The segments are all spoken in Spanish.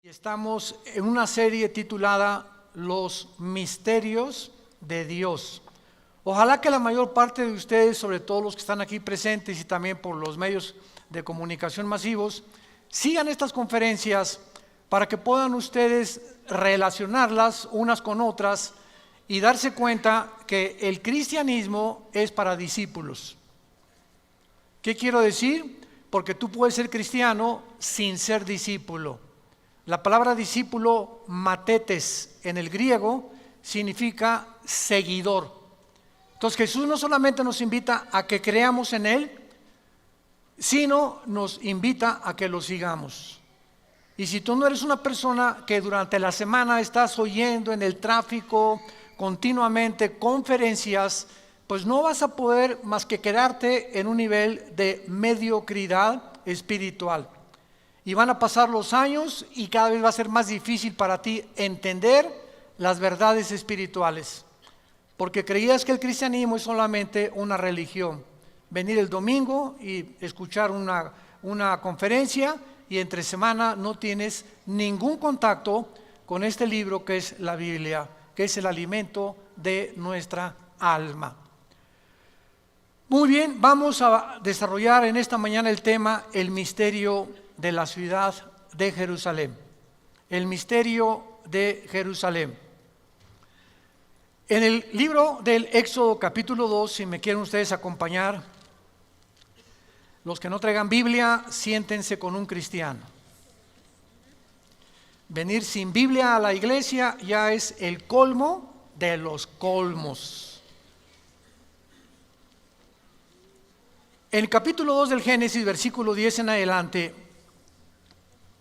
Estamos en una serie titulada Los Misterios de Dios. Ojalá que la mayor parte de ustedes, sobre todo los que están aquí presentes y también por los medios de comunicación masivos, sigan estas conferencias para que puedan ustedes relacionarlas unas con otras y darse cuenta que el cristianismo es para discípulos. ¿Qué quiero decir? Porque tú puedes ser cristiano sin ser discípulo. La palabra discípulo, matetes, en el griego, significa seguidor. Entonces Jesús no solamente nos invita a que creamos en Él, sino nos invita a que lo sigamos. Y si tú no eres una persona que durante la semana estás oyendo en el tráfico continuamente conferencias, pues no vas a poder más que quedarte en un nivel de mediocridad espiritual. Y van a pasar los años y cada vez va a ser más difícil para ti entender las verdades espirituales. Porque creías que el cristianismo es solamente una religión. Venir el domingo y escuchar una conferencia y entre semana no tienes ningún contacto con este libro que es la Biblia, que es el alimento de nuestra alma. Muy bien, vamos a desarrollar en esta mañana el tema el misterio de la ciudad de Jerusalén. El misterio de Jerusalén. En el libro del Éxodo capítulo 2, si me quieren ustedes acompañar, los que no traigan Biblia, siéntense con un cristiano. Venir sin Biblia a la iglesia ya es el colmo de los colmos. En el capítulo 2 del Génesis, versículo 10 en adelante,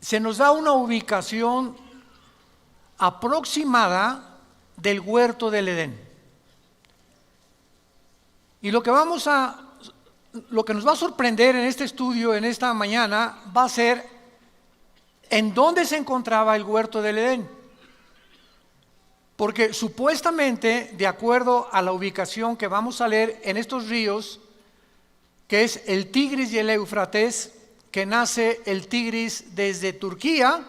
se nos da una ubicación aproximada del huerto del Edén. Y lo que nos va a sorprender en este estudio, en esta mañana, va a ser en dónde se encontraba el huerto del Edén. Porque supuestamente, de acuerdo a la ubicación que vamos a leer en estos ríos, que es el Tigris y el Éufrates, que nace el Tigris desde Turquía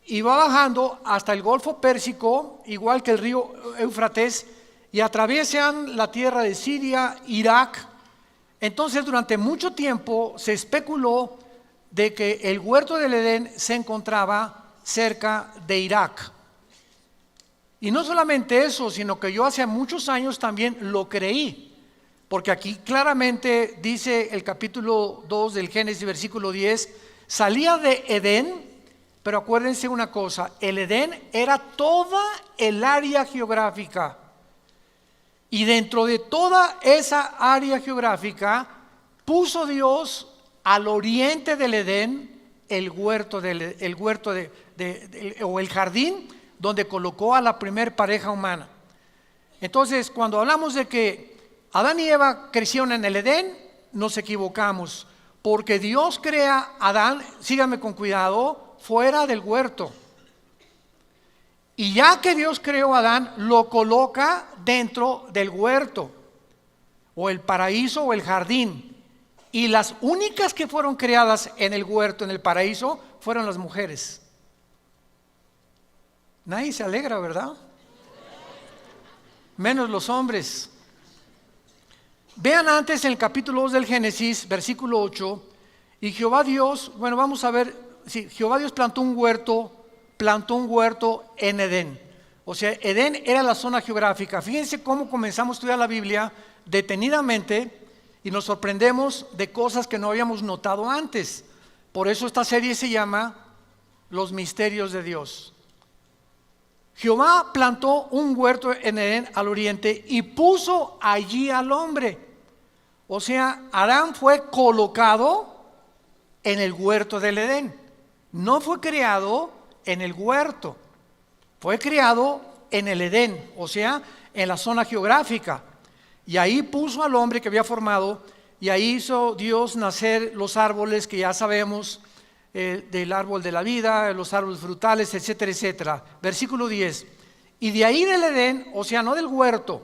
y va bajando hasta el Golfo Pérsico, igual que el río Éufrates, y atraviesan la tierra de Siria, Irak. Entonces, durante mucho tiempo se especuló de que el huerto del Edén se encontraba cerca de Irak. Y no solamente eso, sino que yo hace muchos años también lo creí. Porque aquí claramente dice el capítulo 2 del Génesis, versículo 10, salía de Edén, pero acuérdense una cosa, el Edén era toda el área geográfica. Y dentro de toda esa área geográfica, puso Dios al oriente del Edén el huerto, o el jardín donde colocó a la primer pareja humana. Entonces, cuando hablamos de que Adán y Eva crecieron en el Edén, nos equivocamos, porque Dios crea a Adán, síganme con cuidado, fuera del huerto. Y ya que Dios creó a Adán, lo coloca dentro del huerto, o el paraíso o el jardín. Y las únicas que fueron creadas en el huerto, en el paraíso, fueron las mujeres. Nadie se alegra, ¿verdad? Menos los hombres. Vean antes en el capítulo 2 del Génesis, versículo 8, y Jehová Dios, bueno, vamos a ver, Jehová Dios plantó un huerto en Edén. O sea, Edén era la zona geográfica. Fíjense cómo comenzamos a estudiar la Biblia detenidamente y nos sorprendemos de cosas que no habíamos notado antes. Por eso esta serie se llama Los Misterios de Dios. Jehová plantó un huerto en Edén al oriente y puso allí al hombre. O sea, Adán fue colocado en el huerto del Edén. No fue creado en el huerto, fue creado en el Edén, o sea, en la zona geográfica. Y ahí puso al hombre que había formado, y ahí hizo Dios nacer los árboles que ya sabemos, del árbol de la vida, los árboles frutales, etcétera, etcétera. Versículo 10. Y de ahí del Edén, o sea, no del huerto,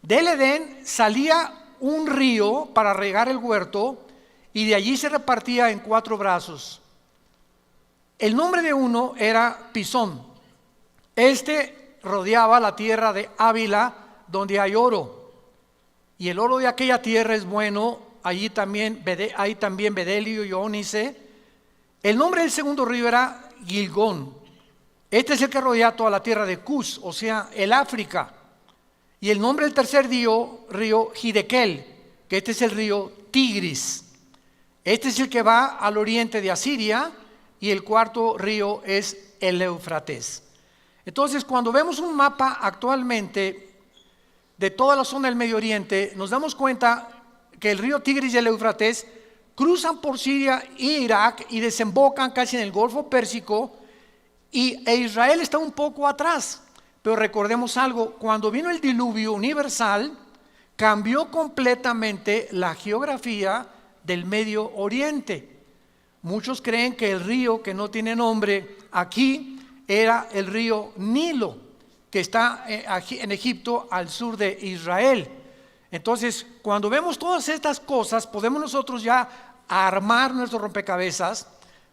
del Edén salía un río para regar el huerto, y de allí se repartía en 4 brazos. El nombre de uno era Pisón. Este rodeaba la tierra de Ávila, donde hay oro. Y el oro de aquella tierra es bueno. Allí también hay también bedelio y ónice. El nombre del segundo río era Gilgón. Este es el que rodea toda la tierra de Cus, o sea, el África. Y el nombre del tercer río Hidekel, que este es el río Tigris. Este es el que va al oriente de Asiria, y el cuarto río es el Éufrates. Entonces, cuando vemos un mapa actualmente de toda la zona del Medio Oriente, nos damos cuenta que el río Tigris y el Éufrates cruzan por Siria e Irak y desembocan casi en el Golfo Pérsico, e Israel está un poco atrás. Pero recordemos algo, cuando vino el diluvio universal, cambió completamente la geografía del Medio Oriente. Muchos creen que el río que no tiene nombre aquí era el río Nilo, que está en Egipto al sur de Israel. Entonces, cuando vemos todas estas cosas, podemos nosotros ya armar nuestro rompecabezas,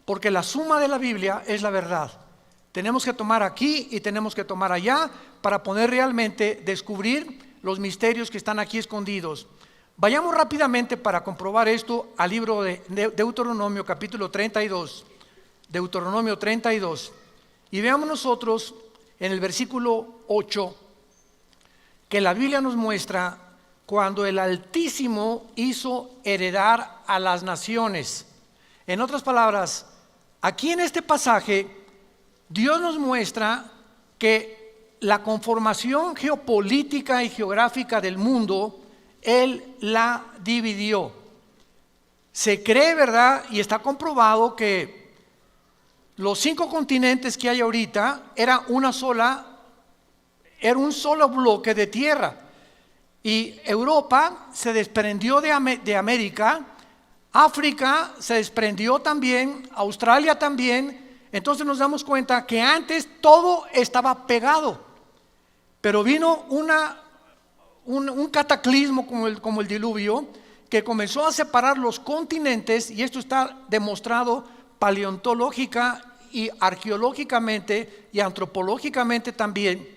porque la suma de la Biblia es la verdad. Tenemos que tomar aquí y tenemos que tomar allá para poder realmente descubrir los misterios que están aquí escondidos. Vayamos rápidamente para comprobar esto al libro de Deuteronomio capítulo 32. Deuteronomio 32. Y veamos nosotros en el versículo 8 que la Biblia nos muestra cuando el Altísimo hizo heredar a las naciones. En otras palabras, aquí en este pasaje Dios nos muestra que la conformación geopolítica y geográfica del mundo, Él la dividió. Se cree, ¿verdad? Y está comprobado que los 5 continentes que hay ahorita era un solo bloque de tierra. Y Europa se desprendió de América, África se desprendió también, Australia también. Entonces nos damos cuenta que antes todo estaba pegado, pero vino un cataclismo como el diluvio, que comenzó a separar los continentes, y esto está demostrado paleontológica y arqueológicamente y antropológicamente también.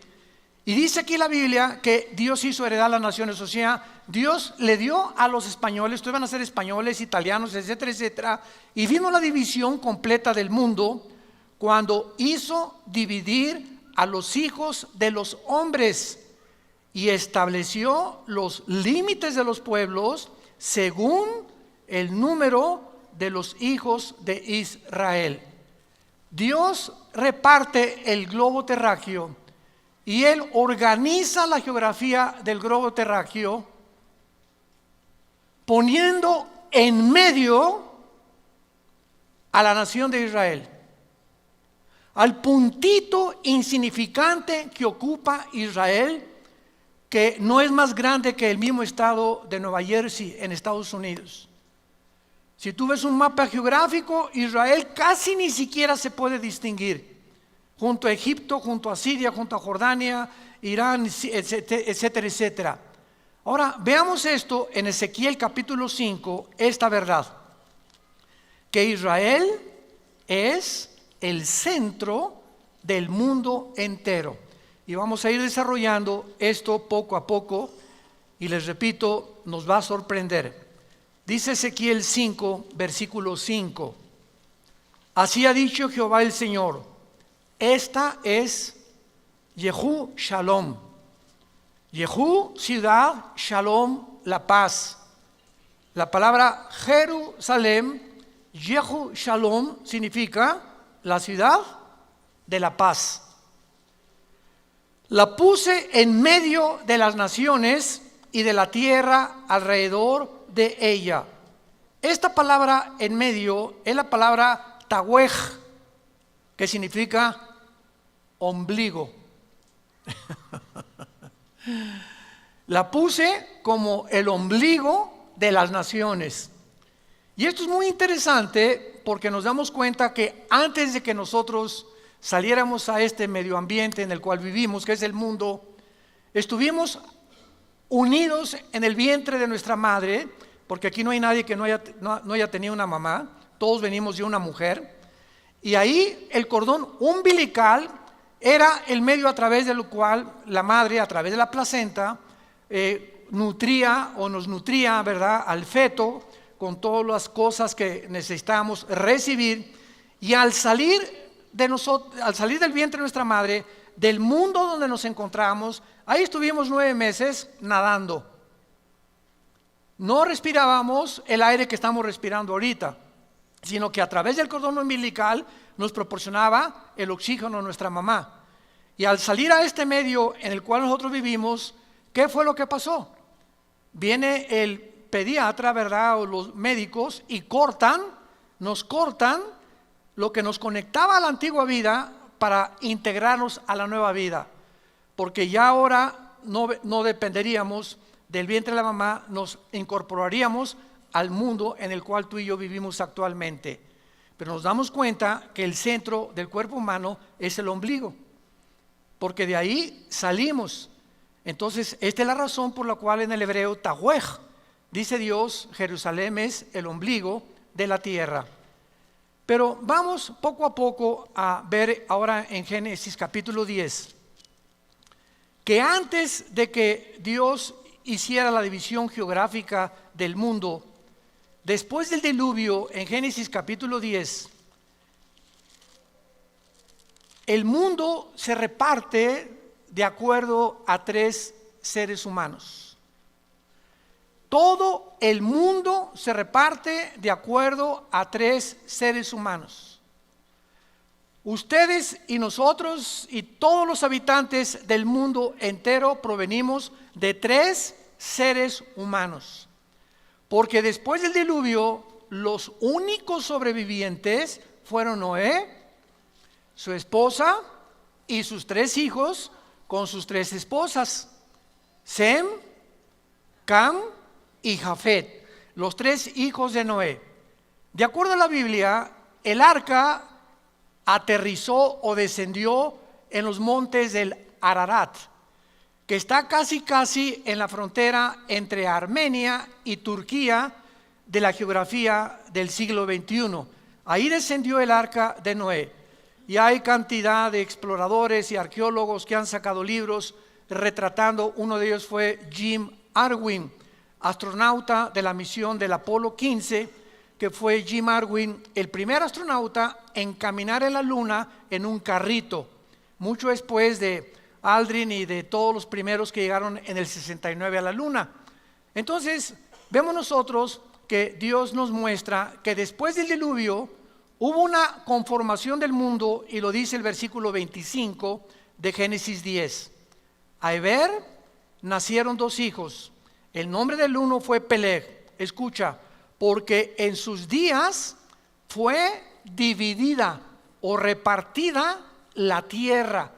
Y dice aquí la Biblia que Dios hizo heredar las naciones, o sea, Dios le dio a los españoles, ustedes van a ser españoles, italianos, etcétera, etcétera, y vino la división completa del mundo cuando hizo dividir a los hijos de los hombres y estableció los límites de los pueblos según el número de los hijos de Israel. Dios reparte el globo terráqueo y Él organiza la geografía del globo terráqueo poniendo en medio a la nación de Israel, al puntito insignificante que ocupa Israel, que no es más grande que el mismo estado de Nueva Jersey en Estados Unidos. Si tú ves un mapa geográfico, Israel casi ni siquiera se puede distinguir, junto a Egipto, junto a Siria, junto a Jordania, Irán, etcétera, etcétera. Ahora, veamos esto en Ezequiel capítulo 5, esta verdad, que Israel es el centro del mundo entero. Y vamos a ir desarrollando esto poco a poco, y les repito, nos va a sorprender. Dice Ezequiel 5, versículo 5. Así ha dicho Jehová el Señor, esta es Yehú Shalom. Yehú, ciudad, Shalom, la paz. La palabra Jerusalén, Yehú Shalom, significa la ciudad de la paz. La puse en medio de las naciones y de la tierra alrededor de ella. Esta palabra en medio es la palabra Tawej, que significa ombligo. La puse como el ombligo de las naciones. Y esto es muy interesante porque nos damos cuenta que antes de que nosotros saliéramos a este medio ambiente en el cual vivimos, que es el mundo, estuvimos unidos en el vientre de nuestra madre, porque aquí no hay nadie que no haya tenido una mamá, todos venimos de una mujer, Y ahí el cordón umbilical era el medio a través del cual la madre, a través de la placenta, nutría o nos nutría, ¿verdad?, al feto con todas las cosas que necesitamos recibir. Y al salir al salir del vientre de nuestra madre, del mundo donde nos encontramos, ahí estuvimos 9 meses nadando. No respirábamos el aire que estamos respirando ahorita, sino que a través del cordón umbilical nos proporcionaba el oxígeno a nuestra mamá. Y al salir a este medio en el cual nosotros vivimos, ¿qué fue lo que pasó? Viene el pediatra, ¿verdad?, o los médicos, y nos cortan lo que nos conectaba a la antigua vida para integrarnos a la nueva vida. Porque ya ahora no dependeríamos del vientre de la mamá, nos incorporaríamos al mundo en el cual tú y yo vivimos actualmente. Pero nos damos cuenta que el centro del cuerpo humano es el ombligo, porque de ahí salimos. Entonces, esta es la razón por la cual en el hebreo Tahuej dice Dios, Jerusalén es el ombligo de la tierra. Pero vamos poco a poco a ver ahora en Génesis capítulo 10, que antes de que Dios hiciera la división geográfica del mundo, después del diluvio, en Génesis capítulo 10, el mundo se reparte de acuerdo a 3 seres humanos. Todo el mundo se reparte de acuerdo a 3 seres humanos. Ustedes y nosotros y todos los habitantes del mundo entero provenimos de 3 seres humanos. Porque después del diluvio, los únicos sobrevivientes fueron Noé, su esposa y sus 3 hijos con sus 3 esposas, Sem, Cam y Jafet, los 3 hijos de Noé. De acuerdo a la Biblia, el arca aterrizó o descendió en los montes del Ararat, que está casi en la frontera entre Armenia y Turquía de la geografía del siglo XXI. Ahí descendió el arca de Noé. Y hay cantidad de exploradores y arqueólogos que han sacado libros retratando. Uno de ellos fue Jim Arwin, astronauta de la misión del Apolo 15, que fue Jim Arwin, el primer astronauta en caminar en la luna en un carrito, mucho después de Aldrin y de todos los primeros que llegaron en el 69 a la luna. Entonces, vemos nosotros que Dios nos muestra que después del diluvio hubo una conformación del mundo, y lo dice el versículo 25 de Génesis 10. A Heber nacieron 2 hijos. El nombre del uno fue Peleg. Escucha, porque en sus días fue dividida o repartida la tierra.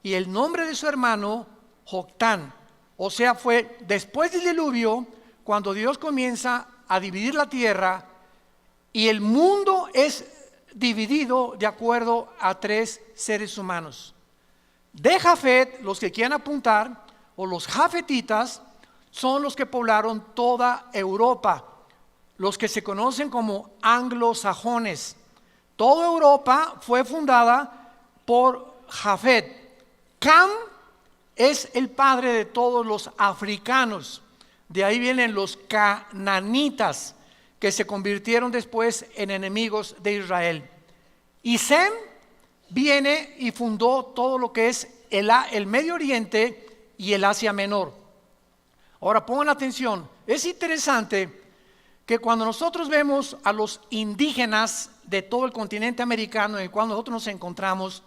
Y el nombre de su hermano, Joctán. O sea, fue después del diluvio cuando Dios comienza a dividir la tierra, y el mundo es dividido de acuerdo a 3 seres humanos. De Jafet, los que quieran apuntar, o los jafetitas, son los que poblaron toda Europa, los que se conocen como anglosajones. Toda Europa fue fundada por Jafet. Cam es el padre de todos los africanos. De ahí vienen los cananitas, que se convirtieron después en enemigos de Israel. Y Sem viene y fundó todo lo que es el Medio Oriente y el Asia Menor. Ahora pongan atención, es interesante que cuando nosotros vemos a los indígenas de todo el continente americano en el cual nosotros nos encontramos,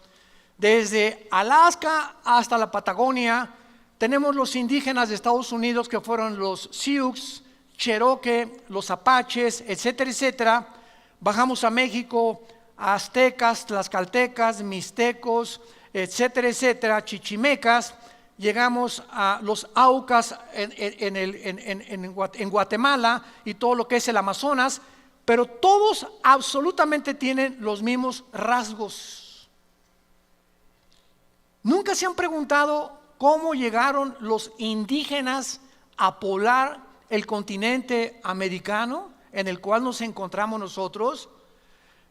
desde Alaska hasta la Patagonia, tenemos los indígenas de Estados Unidos que fueron los Sioux, Cherokee, los Apaches, etcétera, etcétera. Bajamos a México, aztecas, tlaxcaltecas, mixtecos, etcétera, etcétera, chichimecas. Llegamos a los aucas en Guatemala y todo lo que es el Amazonas, pero todos absolutamente tienen los mismos rasgos. ¿Nunca se han preguntado cómo llegaron los indígenas a poblar el continente americano en el cual nos encontramos nosotros?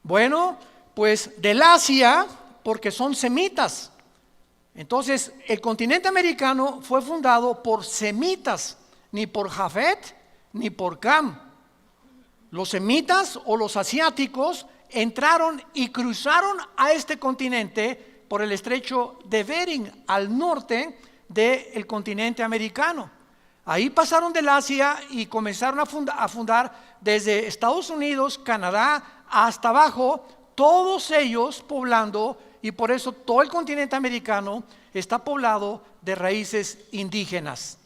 Bueno, Pues del Asia, porque son semitas. Entonces, el continente americano fue fundado por semitas, ni por Jafet ni por Cam. Los semitas o los asiáticos entraron y cruzaron a este continente por el estrecho de Bering, al norte del continente americano. Ahí pasaron del Asia y comenzaron a fundar desde Estados Unidos, Canadá, hasta abajo, todos ellos poblando, y por eso todo el continente americano está poblado de raíces indígenas.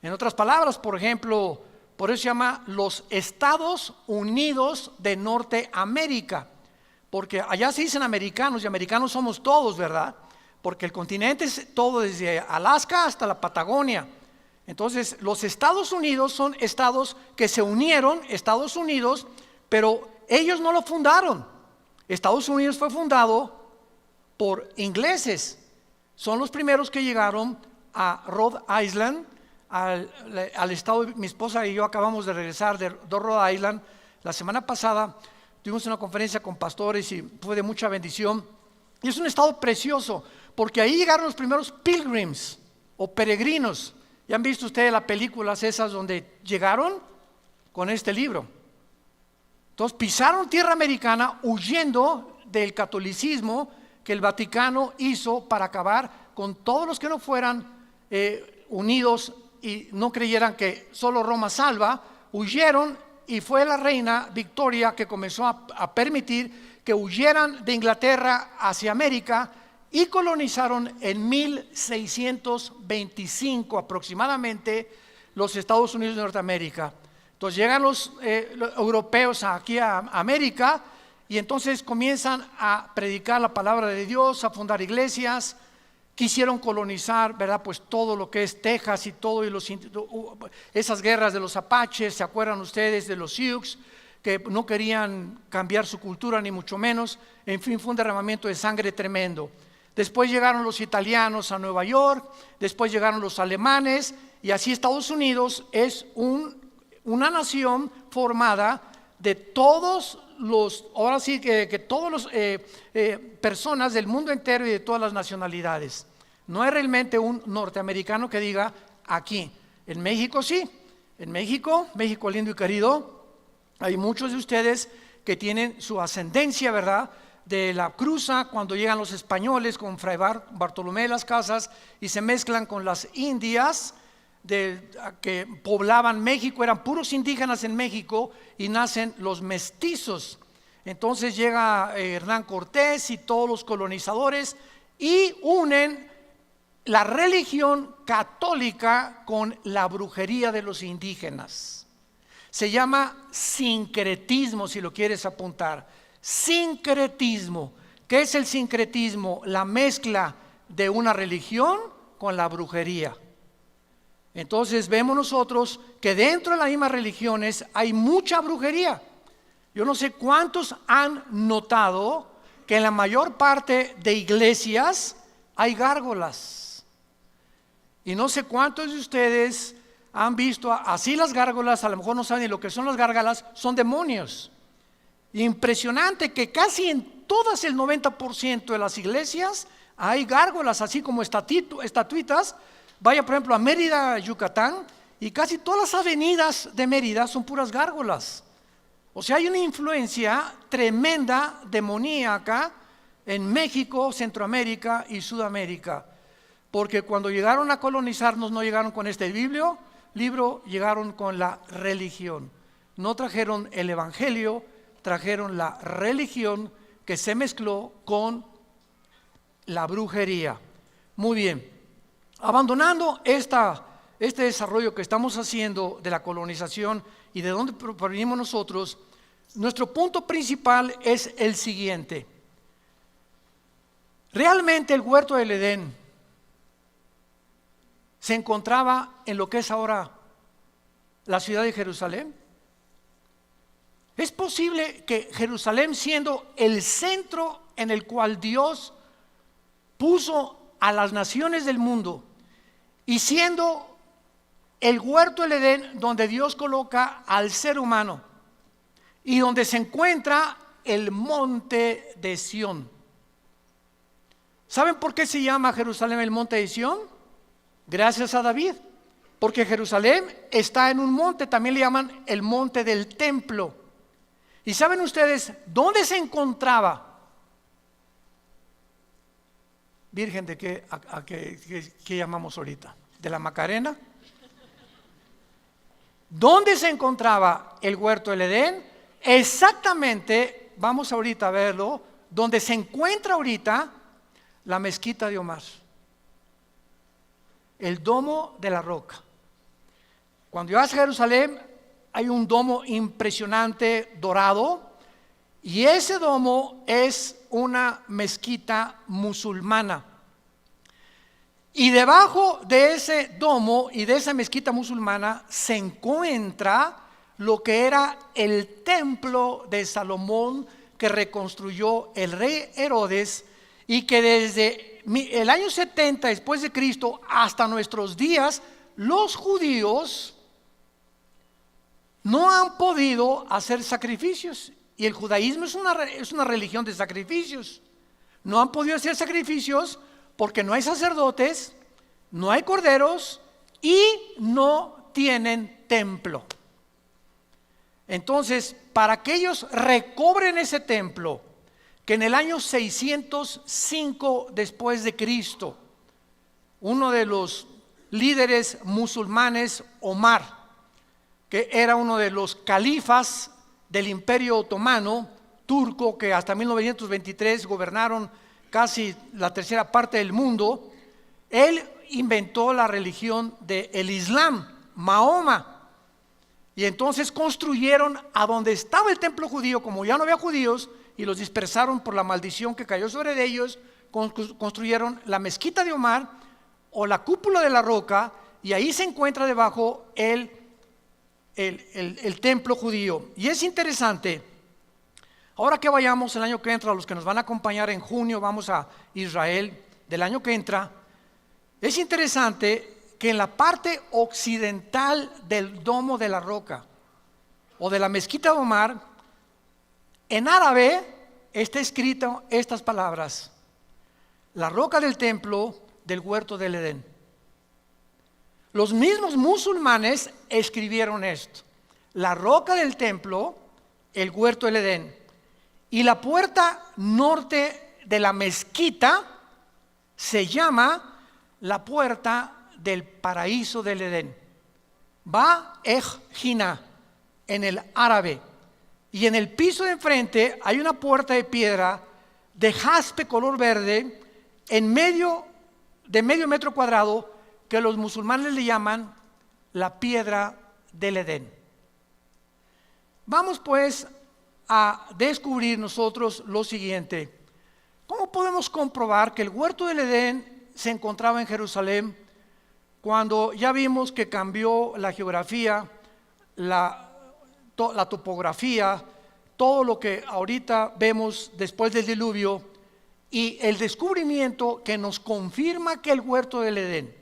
En otras palabras, por ejemplo, por eso se llama los Estados Unidos de Norteamérica, porque allá se dicen americanos, y americanos somos todos, ¿verdad? Porque el continente es todo desde Alaska hasta la Patagonia. Entonces, los Estados Unidos son estados que se unieron, Estados Unidos, pero ellos no lo fundaron. Estados Unidos fue fundado por ingleses. Son los primeros que llegaron a Rhode Island, al estado. Mi esposa y yo acabamos de regresar de Rhode Island. La semana pasada tuvimos una conferencia con pastores y fue de mucha bendición. Y es un estado precioso, porque ahí llegaron los primeros pilgrims o peregrinos. ¿Ya han visto ustedes las películas esas donde llegaron con este libro? Entonces pisaron tierra americana huyendo del catolicismo que el Vaticano hizo para acabar con todos los que no fueran unidos y no creyeran que solo Roma salva. Huyeron, y fue la reina Victoria que comenzó a permitir que huyeran de Inglaterra hacia América, y colonizaron en 1625 aproximadamente los Estados Unidos de Norteamérica. Entonces llegan los europeos aquí a América, y entonces comienzan a predicar la palabra de Dios, a fundar iglesias. Quisieron colonizar, ¿verdad? Pues todo lo que es Texas y todo, y esas guerras de los apaches, ¿se acuerdan ustedes de los Sioux? Que no querían cambiar su cultura ni mucho menos. En fin, fue un derramamiento de sangre tremendo. Después llegaron los italianos a Nueva York, después llegaron los alemanes, y así Estados Unidos es una nación formada de todos los, ahora sí que todos los personas del mundo entero y de todas las nacionalidades. No es realmente un norteamericano que diga aquí. En México sí, en México lindo y querido, hay muchos de ustedes que tienen su ascendencia, ¿verdad?, de la cruza, cuando llegan los españoles con Fray Bartolomé de las Casas y se mezclan con las indias que poblaban México. Eran puros indígenas en México, y nacen los mestizos. Entonces llega Hernán Cortés y todos los colonizadores y unen la religión católica con la brujería de los indígenas. Se llama sincretismo, si lo quieres apuntar. Sincretismo. ¿Qué es el sincretismo? La mezcla de una religión con la brujería. Entonces vemos nosotros que dentro de las mismas religiones hay mucha brujería. Yo no sé cuántos han notado que en la mayor parte de iglesias hay gárgolas, y no sé cuántos de ustedes han visto así las gárgolas. A lo mejor no saben ni lo que son las gárgolas. Son demonios. Impresionante que casi en todas, el 90% de las iglesias hay gárgolas, así como estatuitas. Vaya por ejemplo a Mérida, Yucatán, y casi todas las avenidas de Mérida son puras gárgolas. O sea, hay una influencia tremenda demoníaca en México, Centroamérica y Sudamérica, porque cuando llegaron a colonizarnos no llegaron con este libro, llegaron con la religión. No trajeron el evangelio, trajeron la religión que se mezcló con la brujería. Muy bien, abandonando este desarrollo que estamos haciendo de la colonización y de dónde provenimos nosotros, nuestro punto principal es el siguiente. Realmente el huerto del Edén se encontraba en lo que es ahora la ciudad de Jerusalén. ¿Es posible que Jerusalén, siendo el centro en el cual Dios puso a las naciones del mundo, y siendo el huerto del Edén donde Dios coloca al ser humano y donde se encuentra el monte de Sión. ¿Saben por qué se llama Jerusalén el monte de Sión? Gracias a David. Porque Jerusalén está en un monte, también le llaman el monte del templo. ¿Y saben ustedes dónde se encontraba? Virgen de qué, ¿qué llamamos ahorita? ¿De la Macarena? ¿Dónde se encontraba el huerto del Edén? Exactamente, vamos ahorita a verlo, donde se encuentra ahorita la mezquita de Omar, el domo de la roca. Cuando llegas a Jerusalén hay un domo impresionante dorado, y ese domo es una mezquita musulmana. Y debajo de ese domo y de esa mezquita musulmana se encuentra lo que era el templo de Salomón, que reconstruyó el rey Herodes, y que desde el año 70 después de Cristo hasta nuestros días, los judíos no han podido hacer sacrificios. Y el judaísmo es una religión de sacrificios. No han podido hacer sacrificios porque no hay sacerdotes, no hay corderos y no tienen templo. Entonces, para que ellos recobren ese templo, que en el año 605 después de Cristo, uno de los líderes musulmanes, Omar, que era uno de los califas del Imperio Otomano turco, que hasta 1923 gobernaron casi la tercera parte del mundo, él inventó la religión del Islam, Mahoma, y entonces construyeron a donde estaba el templo judío, como ya no había judíos, y los dispersaron por la maldición que cayó sobre ellos, construyeron la mezquita de Omar o la cúpula de la roca, y ahí se encuentra debajo el templo judío. Y es interesante, ahora que vayamos el año que entra, los que nos van a acompañar en junio, vamos a Israel del año que entra, es interesante que en la parte occidental del domo de la roca o de la mezquita de Omar, en árabe está escrito estas palabras: la roca del templo del huerto del Edén. Los mismos musulmanes escribieron esto: la roca del templo, el huerto del Edén. Y la puerta norte de la mezquita se llama la puerta del paraíso del Edén. Ba-ej-jina en el árabe. Y en el piso de enfrente hay una puerta de piedra de jaspe color verde de medio metro cuadrado, que los musulmanes le llaman la piedra del Edén. Vamos pues a descubrir nosotros lo siguiente: ¿cómo podemos comprobar que el huerto del Edén se encontraba en Jerusalén cuando ya vimos que cambió la geografía, la topografía, todo lo que ahorita vemos después del diluvio, y el descubrimiento que nos confirma que el huerto del Edén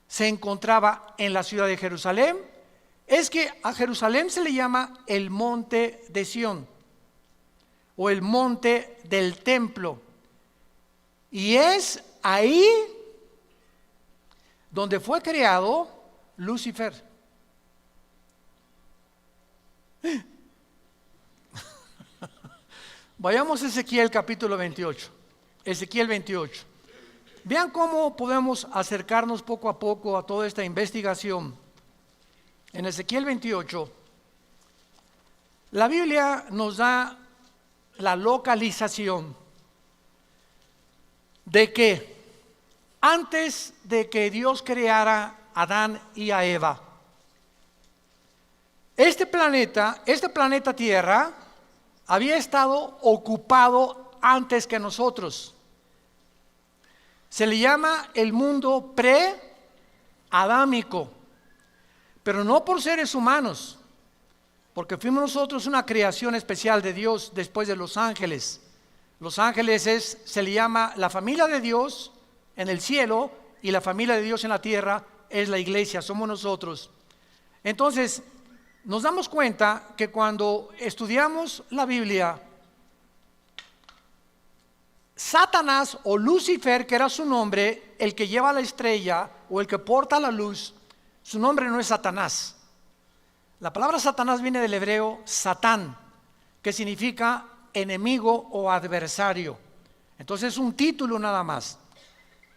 se encontraba en la ciudad de Jerusalén? Es que a Jerusalén se le llama el monte de Sión o el monte del templo, y es ahí donde fue creado Lucifer. Vayamos a Ezequiel capítulo 28. Ezequiel 28. Vean cómo podemos acercarnos poco a poco a toda esta investigación. En Ezequiel 28, la Biblia nos da la localización de que antes de que Dios creara a Adán y a Eva, este planeta Tierra, había estado ocupado antes que nosotros. Se le llama el mundo pre-adámico, pero no por seres humanos, porque fuimos nosotros una creación especial de Dios después de los ángeles. Los ángeles se le llama la familia de Dios en el cielo, y la familia de Dios en la tierra es la iglesia, somos nosotros. Entonces, nos damos cuenta que cuando estudiamos la Biblia Satanás o Lucifer, que era su nombre, el que lleva la estrella o el que porta la luz, su nombre no es Satanás. La palabra Satanás viene del hebreo Satán, que significa enemigo o adversario. Entonces es un título nada más.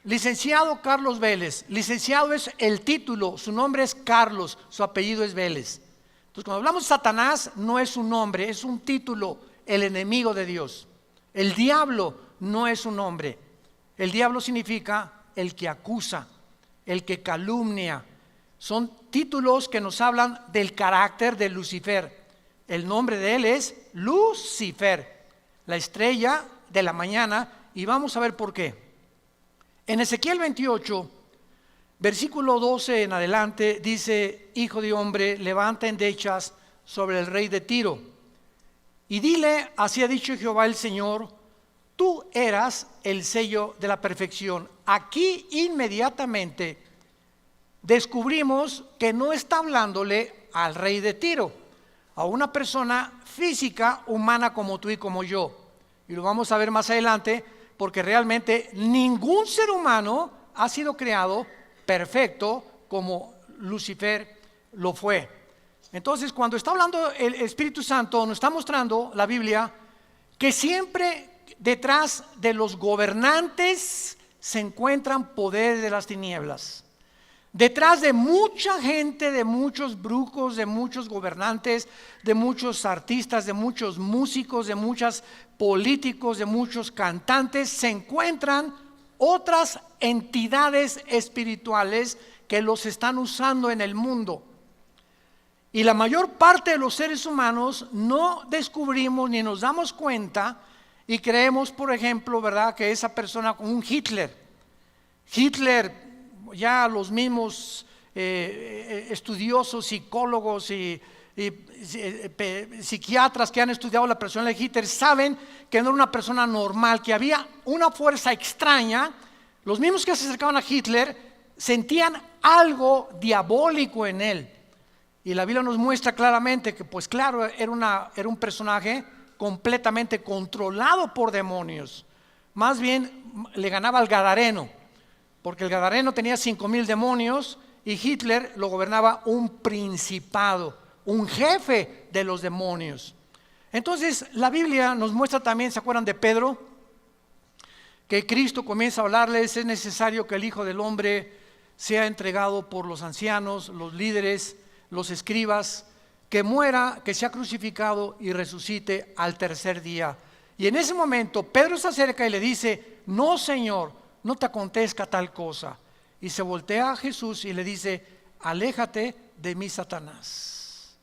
Licenciado Carlos Vélez. Licenciado es el título, su nombre es Carlos, su apellido es Vélez. Entonces cuando hablamos de Satanás no es un nombre, es un título, el enemigo de Dios. El diablo no es un nombre. El diablo significa el que acusa, el que calumnia. Son títulos que nos hablan del carácter de Lucifer. El nombre de él es Lucifer, la estrella de la mañana, y vamos a ver por qué. En Ezequiel 28, versículo 12 en adelante, dice: Hijo de hombre, levanta endechas sobre el rey de Tiro, y dile, así ha dicho Jehová el Señor, tú eras el sello de la perfección. Aquí inmediatamente descubrimos que no está hablándole al rey de Tiro, a una persona física, humana como tú y como yo. Y lo vamos a ver más adelante, porque realmente ningún ser humano ha sido creado perfecto como Lucifer lo fue. Entonces, cuando está hablando el Espíritu Santo, nos está mostrando la Biblia que siempre detrás de los gobernantes se encuentran poderes de las tinieblas. Detrás de mucha gente, de muchos brujos, de muchos gobernantes, de muchos artistas, de muchos músicos, de muchos políticos, de muchos cantantes, se encuentran otras entidades espirituales que los están usando en el mundo. Y la mayor parte de los seres humanos no descubrimos ni nos damos cuenta y creemos, por ejemplo, ¿verdad?, que esa persona como un Hitler, ya los mismos estudiosos, psicólogos y psiquiatras que han estudiado la personalidad de Hitler saben que no era una persona normal, que había una fuerza extraña. Los mismos que se acercaban a Hitler sentían algo diabólico en él, y la Biblia nos muestra claramente que, pues claro, era un personaje completamente controlado por demonios. Más bien le ganaba al Gadareno, porque el Gadareno tenía 5,000 demonios y Hitler lo gobernaba un principado, un jefe de los demonios. Entonces la Biblia nos muestra también, ¿se acuerdan de Pedro? Que Cristo comienza a hablarles: es necesario que el Hijo del Hombre sea entregado por los ancianos, los líderes, los escribas, que muera, que sea crucificado y resucite al tercer día. Y en ese momento Pedro se acerca y le dice: no, Señor, no te acontezca tal cosa. Y se voltea a Jesús y le dice: aléjate de mí, Satanás.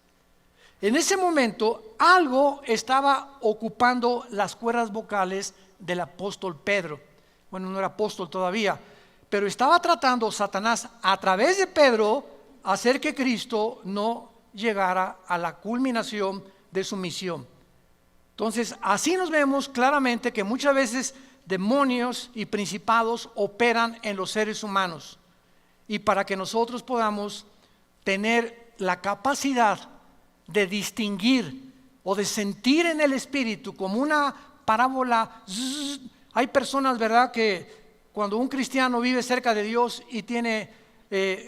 En ese momento algo estaba ocupando las cuerdas vocales del apóstol Pedro. Bueno, no era apóstol todavía, pero estaba tratando Satanás a través de Pedro hacer que Cristo no llegara a la culminación de su misión. Entonces, así nos vemos claramente que muchas veces demonios y principados operan en los seres humanos, y para que nosotros podamos tener la capacidad de distinguir o de sentir en el espíritu como una parábola. Hay personas, ¿verdad?, que cuando un cristiano vive cerca de Dios y tiene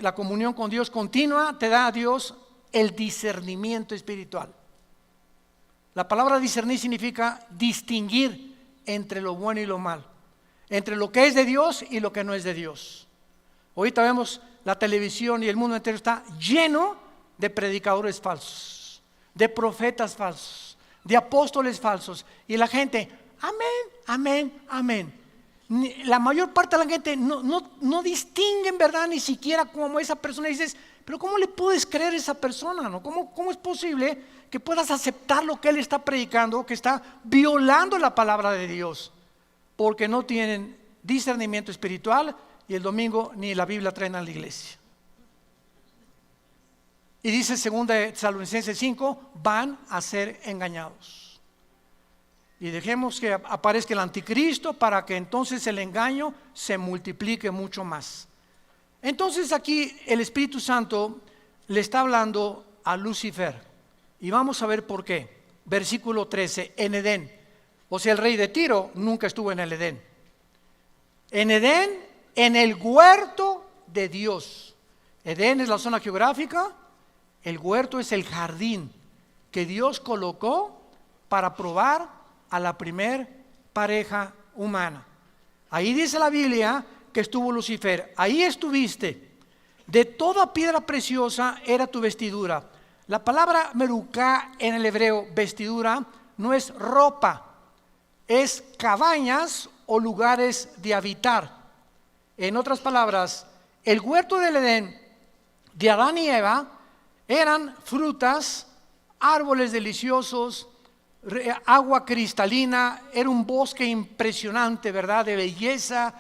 la comunión con Dios continua, te da a Dios el discernimiento espiritual. La palabra discernir significa distinguir entre lo bueno y lo malo, entre lo que es de Dios y lo que no es de Dios. Ahorita vemos la televisión y el mundo entero está lleno de predicadores falsos, de profetas falsos, de apóstoles falsos, y la gente, amén, amén, amén. La mayor parte de la gente no distinguen, ¿verdad?, ni siquiera como esa persona. Y dices: pero ¿cómo le puedes creer a esa persona, no? ¿Cómo es posible que puedas aceptar lo que él está predicando, que está violando la palabra de Dios? Porque no tienen discernimiento espiritual, y el domingo ni la Biblia traen a la iglesia. Y dice 2 Tesalonicenses 5, van a ser engañados. Y dejemos que aparezca el anticristo para que entonces el engaño se multiplique mucho más. Entonces aquí el Espíritu Santo le está hablando a Lucifer, y vamos a ver por qué. Versículo 13, en Edén. O sea, el rey de Tiro nunca estuvo en el Edén. En Edén, en el huerto de Dios. Edén es la zona geográfica, el huerto es el jardín que Dios colocó para probar a la primer pareja humana. Ahí dice la Biblia que estuvo Lucifer. Ahí estuviste. De toda piedra preciosa era tu vestidura. La palabra merucá en el hebreo, vestidura, no es ropa, es cabañas o lugares de habitar. En otras palabras, el huerto del Edén de Adán y Eva eran frutas, árboles deliciosos, agua cristalina, era un bosque impresionante, ¿verdad? De belleza,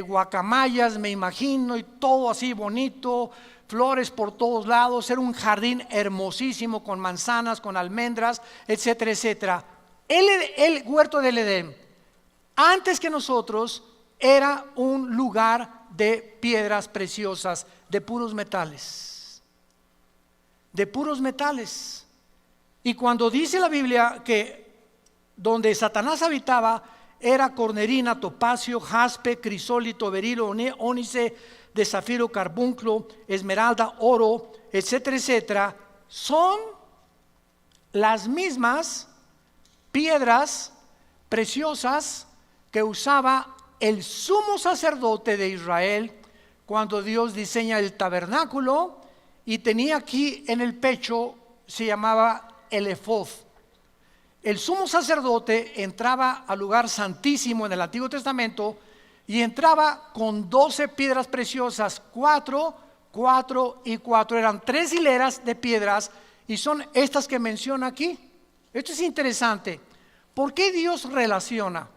guacamayas, me imagino, y todo así bonito, flores por todos lados, era un jardín hermosísimo con manzanas, con almendras, etcétera, etcétera. El huerto del Edén, antes que nosotros, era un lugar de piedras preciosas, de puros metales. De puros metales. Y cuando dice la Biblia que donde Satanás habitaba era cornerina, topacio, jaspe, crisólito, berilo, ónice, de zafiro, carbunclo, esmeralda, oro, etcétera, etcétera, son las mismas piedras preciosas que usaba el sumo sacerdote de Israel cuando Dios diseña el tabernáculo y tenía aquí en el pecho, se llamaba el efod. El sumo sacerdote entraba al lugar santísimo en el Antiguo Testamento y entraba con 12 piedras preciosas, 4, 4 y 4. Eran 3 hileras de piedras y son estas que menciona aquí. Esto es interesante. ¿Por qué Dios relaciona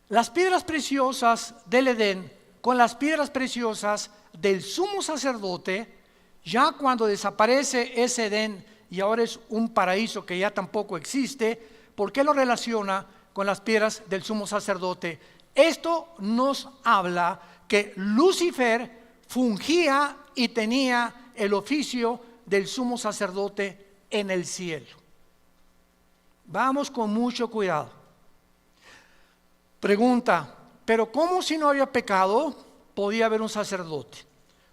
las piedras preciosas del Edén con las piedras preciosas del sumo sacerdote? Ya cuando desaparece ese Edén y ahora es un paraíso que ya tampoco existe, ¿por qué lo relaciona con las piedras del sumo sacerdote? Esto nos habla que Lucifer fungía y tenía el oficio del sumo sacerdote en el cielo. Vamos con mucho cuidado. Pregunta, ¿pero cómo si no había pecado podía haber un sacerdote?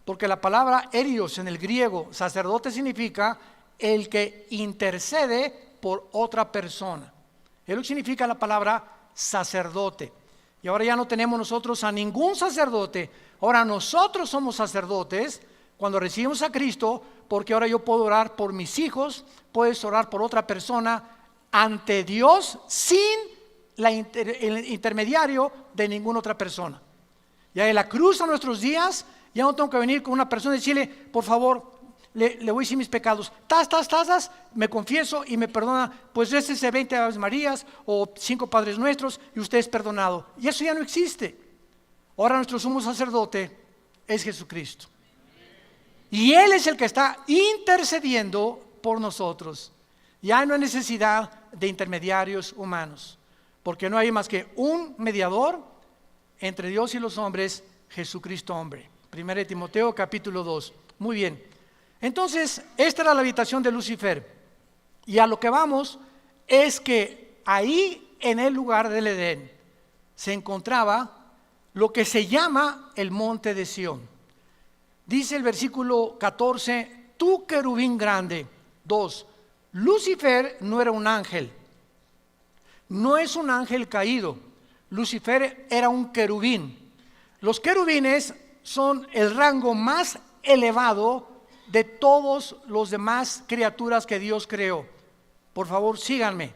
Porque la palabra erios en el griego, sacerdote, significa el que intercede por otra persona. Es lo que significa la palabra sacerdote. Y ahora ya no tenemos nosotros a ningún sacerdote. Ahora nosotros somos sacerdotes cuando recibimos a Cristo, porque ahora yo puedo orar por mis hijos, puedes orar por otra persona ante Dios sin el intermediario de ninguna otra persona. Ya en la cruz a nuestros días, ya no tengo que venir con una persona y decirle, por favor, le voy a decir mis pecados, me confieso y me perdona, pues récese 20 Aves Marías o 5 Padres Nuestros y usted es perdonado. Y eso ya no existe. Ahora nuestro sumo sacerdote es Jesucristo. Y Él es el que está intercediendo por nosotros. Ya no hay necesidad de intermediarios humanos, porque no hay más que un mediador entre Dios y los hombres, Jesucristo hombre. 1 Timoteo capítulo 2. Muy bien. Entonces, esta era la habitación de Lucifer. Y a lo que vamos es que ahí en el lugar del Edén se encontraba lo que se llama el monte de Sión. Dice el versículo 14, tú querubín grande. 2, Lucifer no era un ángel. No es un ángel caído. Lucifer era un querubín. Los querubines son el rango más elevado de todos los demás criaturas que Dios creó. Por favor, síganme.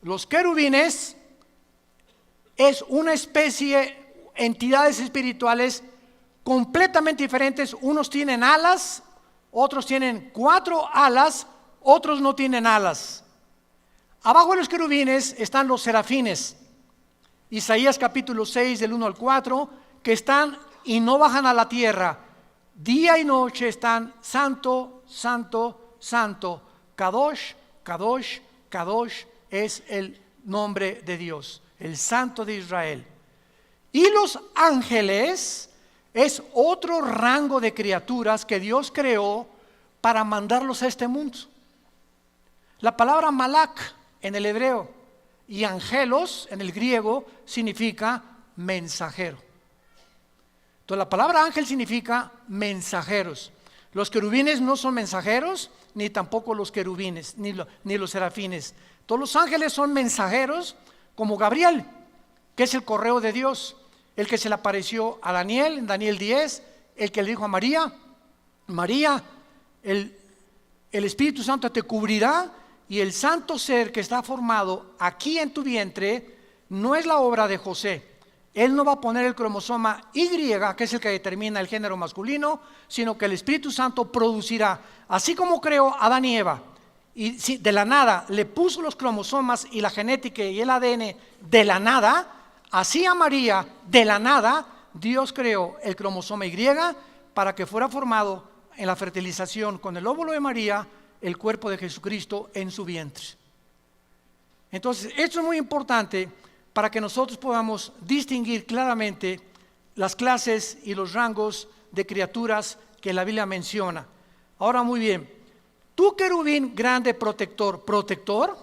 Los querubines es una especie, entidades espirituales completamente diferentes. Unos tienen alas, otros tienen 4 alas, otros no tienen alas. Abajo de los querubines están los serafines. Isaías capítulo 6 del 1 al 4, que están y no bajan a la tierra. Día y noche están santo, santo, santo. Kadosh, Kadosh, Kadosh es el nombre de Dios, el Santo de Israel. Y los ángeles es otro rango de criaturas que Dios creó para mandarlos a este mundo. La palabra malak en el hebreo, y angelos en el griego significa mensajero. Entonces la palabra ángel significa mensajeros. Los querubines no son mensajeros, ni tampoco los querubines, ni los serafines. Todos los ángeles son mensajeros, como Gabriel, que es el correo de Dios, el que se le apareció a Daniel en Daniel 10, el que le dijo a María, María, el Espíritu Santo te cubrirá, y el santo ser que está formado aquí en tu vientre no es la obra de José. Él no va a poner el cromosoma Y, que es el que determina el género masculino, sino que el Espíritu Santo producirá, así como creó a Adán y Eva, y si de la nada le puso los cromosomas y la genética y el ADN de la nada, así a María de la nada Dios creó el cromosoma Y para que fuera formado en la fertilización con el óvulo de María el cuerpo de Jesucristo en su vientre. Entonces esto es muy importante para que nosotros podamos distinguir claramente las clases y los rangos de criaturas que la Biblia menciona. Ahora muy bien, tú querubín grande protector, ¿protector?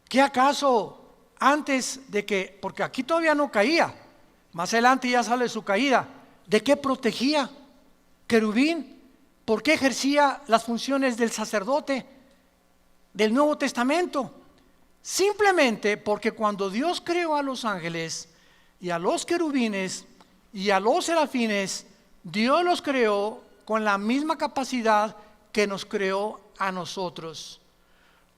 ¿Qué acaso antes de que, porque aquí todavía no caía, más adelante ya sale su caída, ¿de qué protegía querubín? ¿Por qué ejercía las funciones del sacerdote del Nuevo Testamento? Simplemente porque cuando Dios creó a los ángeles y a los querubines y a los serafines, Dios los creó con la misma capacidad que nos creó a nosotros,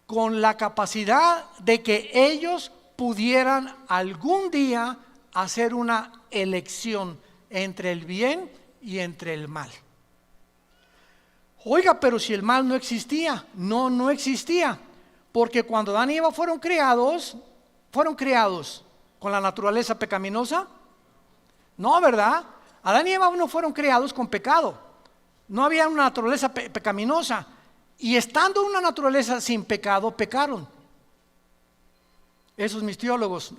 con la capacidad de que ellos pudieran algún día hacer una elección entre el bien y entre el mal. Oiga, pero si el mal no existía, no existía, porque cuando Adán y Eva fueron creados con la naturaleza pecaminosa. No, ¿verdad? Adán y Eva no fueron creados con pecado, no había una naturaleza pecaminosa, y estando una naturaleza sin pecado, pecaron. Esos mis teólogos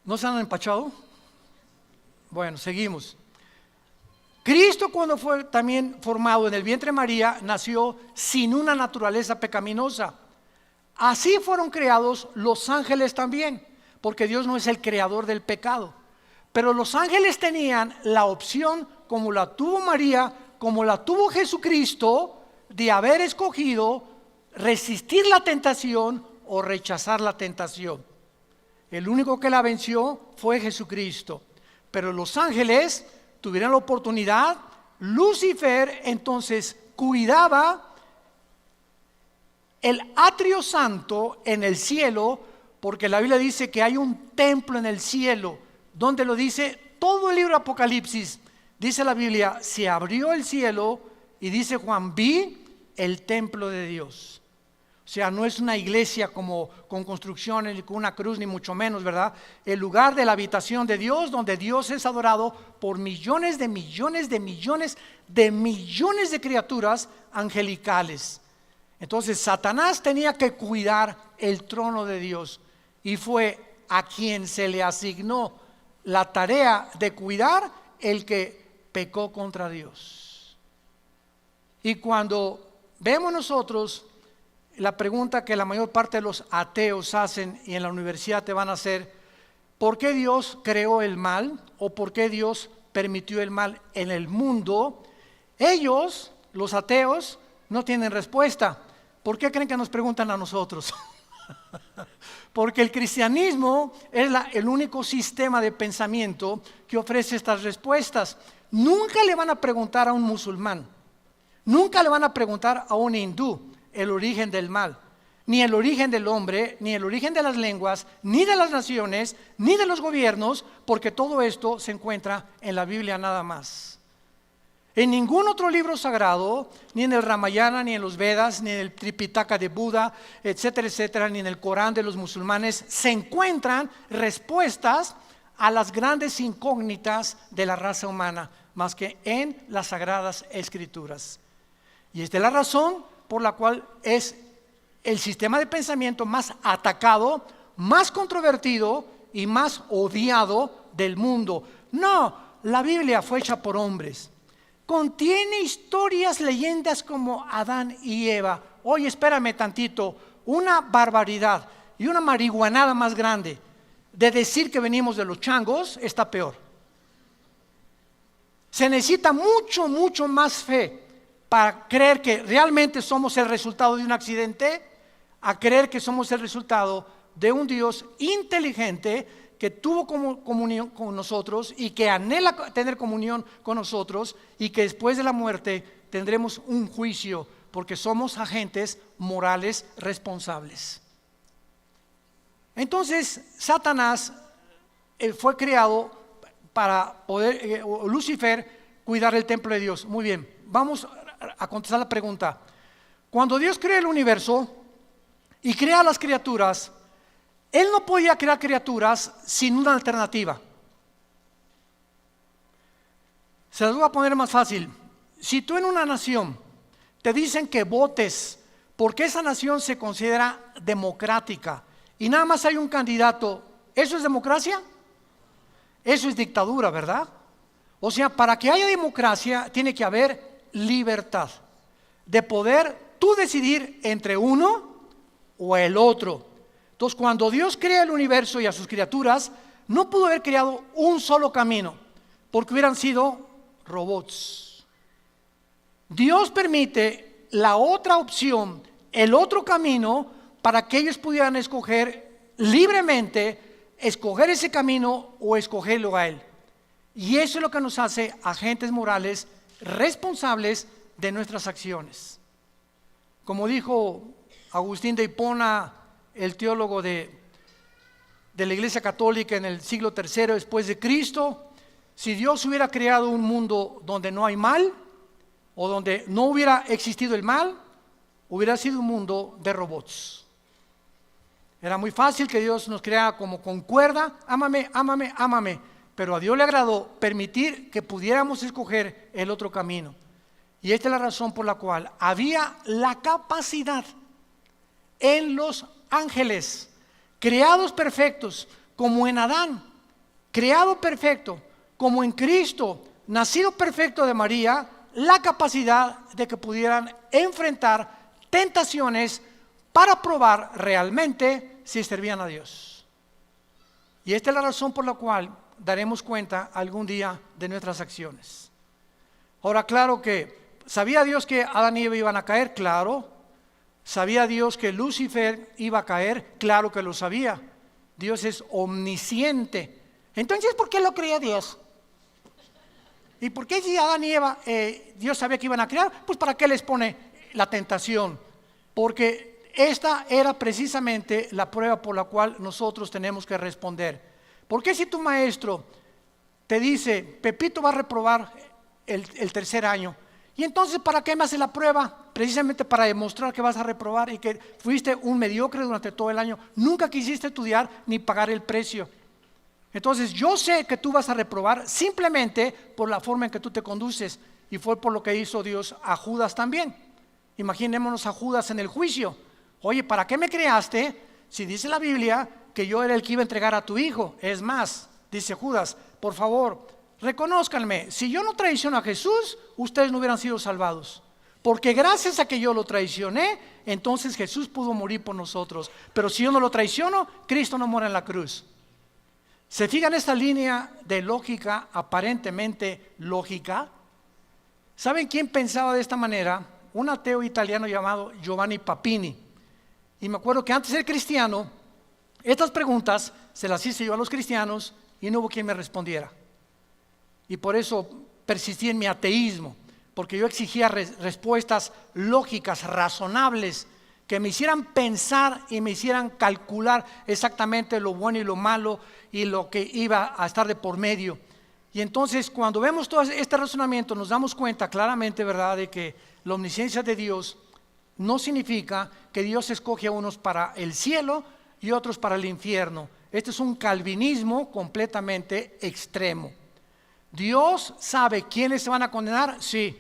¿no se han empachado? Bueno, seguimos. Cristo, cuando fue también formado en el vientre de María, nació sin una naturaleza pecaminosa. Así fueron creados los ángeles también, porque Dios no es el creador del pecado. Pero los ángeles tenían la opción, como la tuvo María, como la tuvo Jesucristo, de haber escogido resistir la tentación o rechazar la tentación. El único que la venció fue Jesucristo. Pero los ángeles tuvieron la oportunidad. Lucifer entonces cuidaba el atrio santo en el cielo, porque la Biblia dice que hay un templo en el cielo. ¿Dónde lo dice? Todo el libro de Apocalipsis. Dice la Biblia, se abrió el cielo y dice Juan, vi el templo de Dios. O sea, no es una iglesia como con construcciones, ni con una cruz, ni mucho menos, ¿verdad? El lugar de la habitación de Dios, donde Dios es adorado por millones de millones de millones de millones de criaturas angelicales. Entonces Satanás tenía que cuidar el trono de Dios, y fue a quien se le asignó la tarea de cuidar el que pecó contra Dios. Y cuando vemos nosotros la pregunta que la mayor parte de los ateos hacen y en la universidad te van a hacer, ¿por qué Dios creó el mal? ¿O por qué Dios permitió el mal en el mundo? Ellos, los ateos, no tienen respuesta. ¿Por qué creen que nos preguntan a nosotros? Porque el cristianismo es el único sistema de pensamiento que ofrece estas respuestas. Nunca le van a preguntar a un musulmán, nunca le van a preguntar a un hindú el origen del mal, ni el origen del hombre, ni el origen de las lenguas, ni de las naciones, ni de los gobiernos, porque todo esto se encuentra en la Biblia nada más. En ningún otro libro sagrado, ni en el Ramayana, ni en los Vedas, ni en el Tripitaka de Buda, etcétera, etcétera, ni en el Corán de los musulmanes, se encuentran respuestas a las grandes incógnitas de la raza humana, más que en las Sagradas Escrituras. Y esta es la razón por la cual es el sistema de pensamiento más atacado, más controvertido y más odiado del mundo. No, la Biblia fue hecha por hombres, contiene historias, leyendas como Adán y Eva. Oye, espérame tantito, una barbaridad y una marihuanada más grande de decir que venimos de los changos está peor. Se necesita mucho más fe para creer que realmente somos el resultado de un accidente, a creer que somos el resultado de un Dios inteligente que tuvo comunión con nosotros y que anhela tener comunión con nosotros, y que después de la muerte tendremos un juicio porque somos agentes morales responsables. Entonces Satanás fue creado para poder, Lucifer, cuidar el templo de Dios. Muy bien, vamos a contestar la pregunta. Cuando Dios crea el universo y crea las criaturas, Él no podía crear criaturas sin una alternativa. Se las voy a poner más fácil. Si tú en una nación te dicen que votes porque esa nación se considera democrática y nada más hay un candidato, ¿eso es democracia? Eso es dictadura, ¿verdad? O sea, para que haya democracia tiene que haber libertad de poder tú decidir entre uno o el otro. Entonces, cuando Dios crea el universo y a sus criaturas, no pudo haber creado un solo camino, porque hubieran sido robots. Dios permite la otra opción, el otro camino, para que ellos pudieran escoger libremente, escoger ese camino o escogerlo a Él. Y eso es lo que nos hace agentes morales responsables de nuestras acciones. Como dijo Agustín de Hipona, el teólogo de la Iglesia Católica en el siglo III después de Cristo, si Dios hubiera creado un mundo donde no hay mal, o donde no hubiera existido el mal, hubiera sido un mundo de robots. Era muy fácil que Dios nos creara como con cuerda, ámame, ámame, ámame, pero a Dios le agradó permitir que pudiéramos escoger el otro camino. Y esta es la razón por la cual había la capacidad en los ángeles, creados perfectos, como en Adán, creado perfecto, como en Cristo, nacido perfecto de María, la capacidad de que pudieran enfrentar tentaciones para probar realmente si servían a Dios. Y esta es la razón por la cual daremos cuenta algún día de nuestras acciones. Ahora, claro que, ¿sabía Dios que Adán y Eva iban a caer? Claro. ¿Sabía Dios que Lucifer iba a caer? Claro que lo sabía. Dios es omnisciente. Entonces, ¿por qué lo creía Dios? ¿Y por qué si Adán y Eva Dios sabía que iban a crear? Pues ¿para qué les pone la tentación? Porque esta era precisamente la prueba por la cual nosotros tenemos que responder. ¿Por qué si tu maestro te dice, Pepito va a reprobar el tercer año? Y entonces, ¿para qué me hace la prueba? Precisamente para demostrar que vas a reprobar y que fuiste un mediocre durante todo el año. Nunca quisiste estudiar ni pagar el precio. Entonces, yo sé que tú vas a reprobar simplemente por la forma en que tú te conduces. Y fue por lo que hizo Dios a Judas también. Imaginémonos a Judas en el juicio. Oye, ¿para qué me creaste si dice la Biblia que yo era el que iba a entregar a tu hijo? Es más, dice Judas, por favor, reconózcanme, si yo no traiciono a Jesús, ustedes no hubieran sido salvados. Porque gracias a que yo lo traicioné, entonces Jesús pudo morir por nosotros. Pero si yo no lo traiciono, Cristo no muere en la cruz. ¿Se fijan esta línea de lógica, aparentemente lógica? ¿Saben quién pensaba de esta manera? Un ateo italiano llamado Giovanni Papini. Y me acuerdo que antes de ser cristiano, estas preguntas se las hice yo a los cristianos y no hubo quien me respondiera. Y por eso persistí en mi ateísmo, porque yo exigía respuestas lógicas, razonables, que me hicieran pensar y me hicieran calcular exactamente lo bueno y lo malo y lo que iba a estar de por medio. Y entonces, cuando vemos todo este razonamiento, nos damos cuenta claramente, ¿verdad?, de que la omnisciencia de Dios no significa que Dios escoge a unos para el cielo y otros para el infierno. Este es un calvinismo completamente extremo. ¿Dios sabe quiénes se van a condenar? Sí.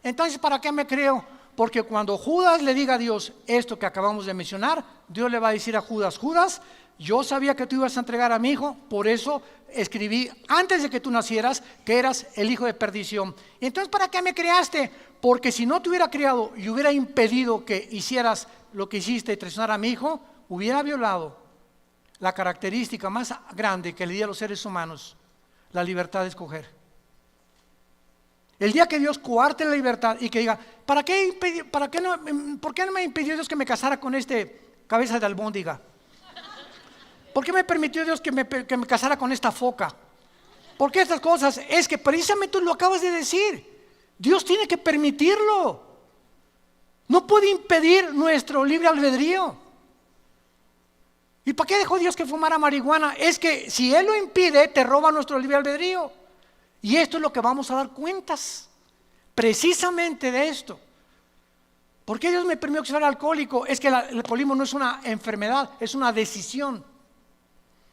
Entonces, ¿para qué me creo? Porque cuando Judas le diga a Dios esto que acabamos de mencionar, Dios le va a decir a Judas: Judas, yo sabía que tú ibas a entregar a mi hijo, por eso escribí antes de que tú nacieras que eras el hijo de perdición. Y entonces, ¿para qué me creaste? Porque si no te hubiera criado y hubiera impedido que hicieras lo que hiciste y traicionar a mi hijo, hubiera violado la característica más grande que le di a los seres humanos: la libertad de escoger. El día que Dios coarte la libertad y que diga: ¿por qué no me impidió Dios que me casara con cabeza de albóndiga? ¿Por qué me permitió Dios que me casara con esta foca? ¿Por qué estas cosas? Es que precisamente tú lo acabas de decir. Dios tiene que permitirlo. No puede impedir nuestro libre albedrío. ¿Y para qué dejó Dios que fumara marihuana? Es que si Él lo impide, te roba nuestro libre albedrío. Y esto es lo que vamos a dar cuentas, precisamente de esto. ¿Por qué Dios me permitió que fuera alcohólico? Es que el alcoholismo no es una enfermedad, es una decisión.